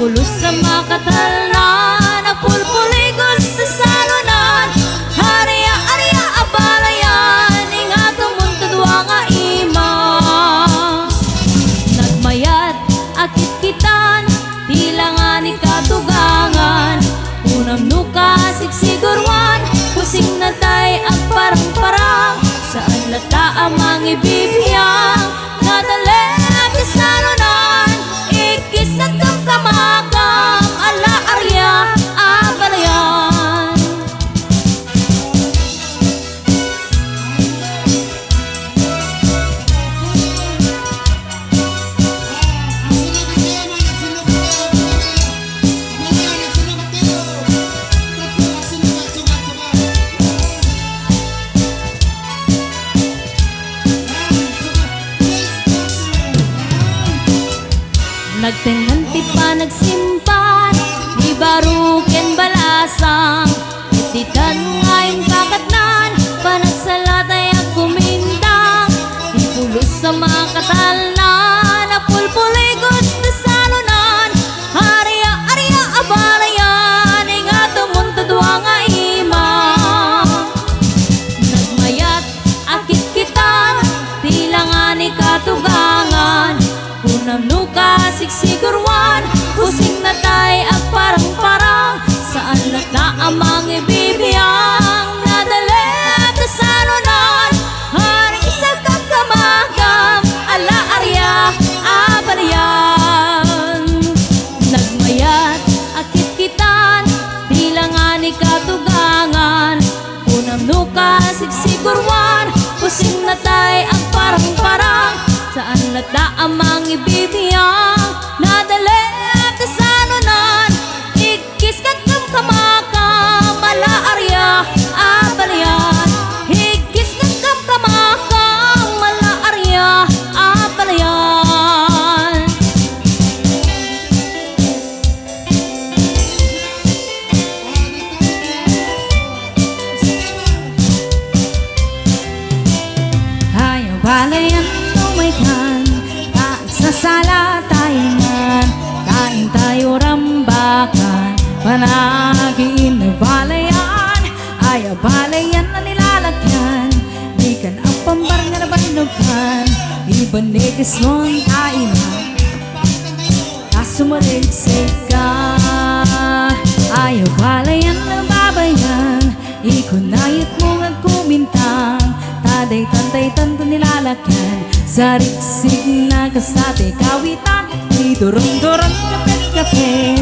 pulos sa makatalnan, napulpuligos sa salunan. Hariya, ariya, abalayan, ingatong muntudwa nga ima. Nagmayat, akit kitan, tila nga ni katugangan. Unam nuka, sigsigurwan, pusing na tay ang parang-parang. Saan lata amang ibibiyang, nadali at isalunan. Ikis at kamakam, ala arya, abalayan. Nagtenganti pa nagsimpan, di baruken balasang. Ititan ngayong kakatnan, panagsalatay ang kumindang. Di pulos sa makatalnan, napulpuligos na salunan. Hariya, ariya, abalayan, ingato muntudwa nga ima. Nagmayat, akit kita, tila nga ni katugangan. Unam nuka, sigsigurwan, pusing na tay at parang-parang. Saan lata amang ibibiyang, nadali at salunan. Haring isa kang kamakam, ala arya, abalayan. Nagmayat, akit kitan, tila nga ni katugangan. Unam nuka, sigsigurwan, pusing na tay at parang-parang. Saan lata amang ibibiyang, nadali at salunan. Ikis kat kam kamakam, ala arya, abalayan. Ikis kat kam kamakam, ala arya, abalayan. Ayaw balayan, kan, kain sa sala taingan, kain tayo rambakan, panagin na balayan, ayaw balayan na nilalagyan, di kan ang pambar nga nabandugan, ibanigis mong kainan, kasumaligsig ka. Ayaw balayan na babayan, ikunayot mo nga kumintang, taday tantay-tanto nilalakyan, sa riksig na kasate kawitan, di durong-durong kape-kape.